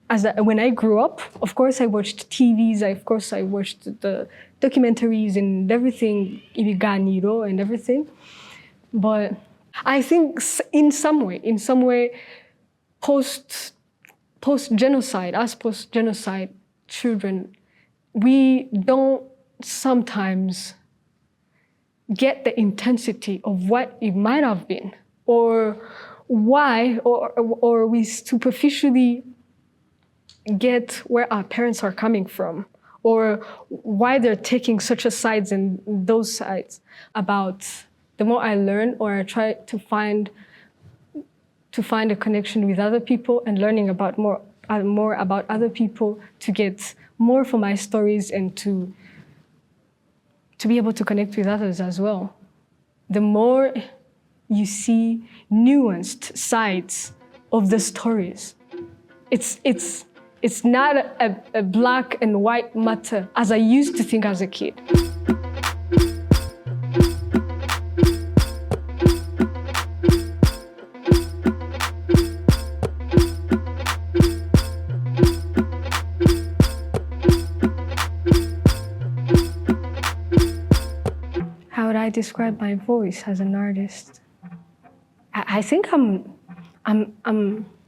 when I grew up, of course I watched TVs, of course I watched the documentaries and everything, Imigani and everything. But I think in some way, post-genocide, us post-genocide children, we don't sometimes get the intensity of what it might have been, or why, or we superficially get where our parents are coming from, or why they're taking such a sides and those sides. About the more I learn, or I try to find a connection with other people and learning about more about other people, to get more from my stories and to be able to connect with others as well. The more you see nuanced sides of the stories, it's not a black and white matter as I used to think as a kid. How would I describe my voice as an artist? I think I'm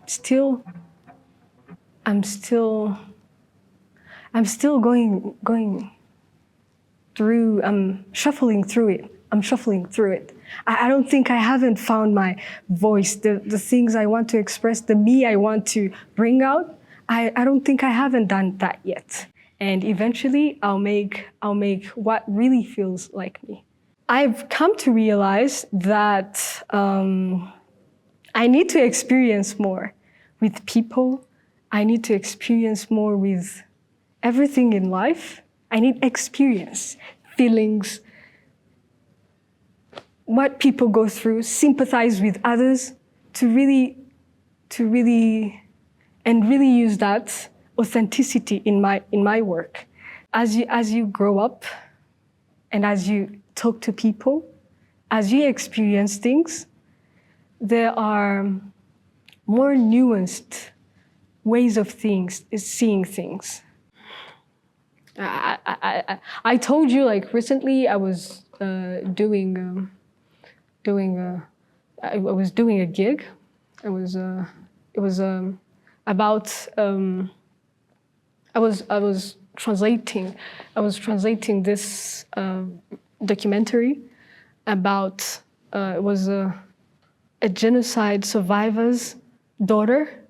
still going through. I'm shuffling through it. I don't think I haven't found my voice, the things I want to express, the me I want to bring out. I don't think I haven't done that yet. And eventually I'll make what really feels like me. I've come to realize that I need to experience more with people. I need to experience more with everything in life. I need experience, feelings, what people go through, sympathize with others, to really use that authenticity in my work. As you grow up, and as you talk to people, as you experience things, there are more nuanced ways of seeing things. I told you, like, recently I was doing a gig. I was translating this documentary about it was a genocide survivor's daughter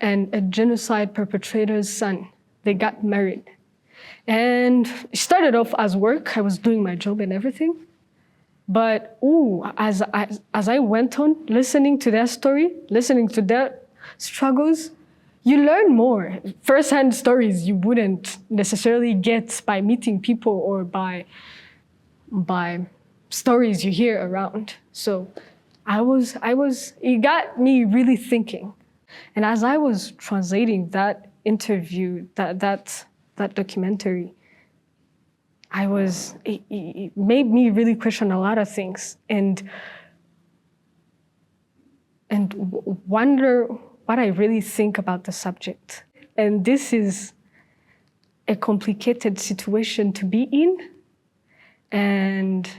and a genocide perpetrator's son. They got married. And it started off as work. I was doing my job and everything. But as I went on listening to their story, listening to their struggles, you learn more. First-hand stories you wouldn't necessarily get by meeting people or by stories you hear around. So it got me really thinking. And as I was translating that interview, that documentary, it made me really question a lot of things and wonder what I really think about the subject. And this is a complicated situation to be in, and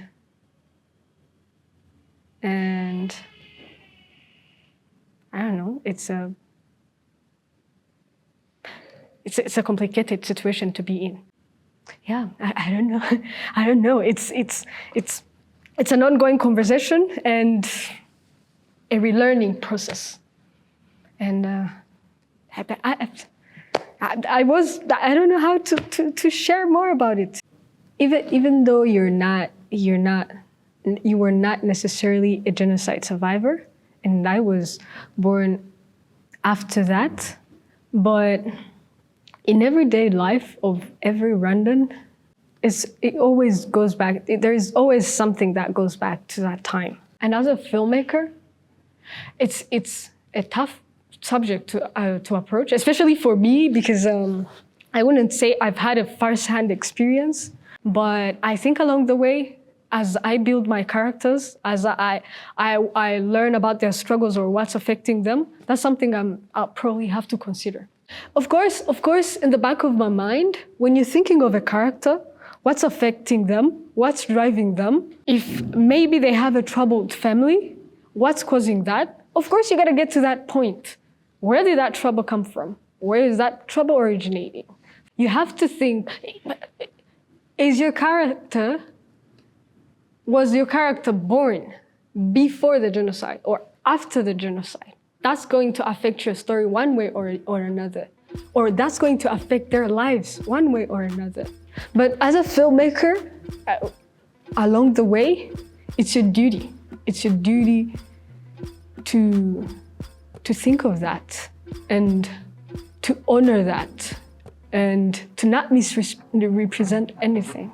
I don't know, it's a complicated situation to be in. Yeah, I don't know. I don't know. It's an ongoing conversation and a relearning process. And I don't know how to share more about it. Even though you were not necessarily a genocide survivor, and I was born after that, but in everyday life of every Rwandan, it always goes back. There is always something that goes back to that time. And as a filmmaker, it's a tough subject to approach, especially for me, because I wouldn't say I've had a first-hand experience, but I think along the way, as I build my characters, as I learn about their struggles or what's affecting them, that's something I'll probably have to consider. Of course, in the back of my mind, when you're thinking of a character, what's affecting them, what's driving them, if maybe they have a troubled family, what's causing that? Of course, you gotta get to that point. Where did that trouble come from? Where is that trouble originating? You have to think, was your character born before the genocide or after the genocide? That's going to affect your story one way or another. Or that's going to affect their lives one way or another. But as a filmmaker, along the way, it's your duty. It's your duty to think of that and to honor that and to not misrepresent anything.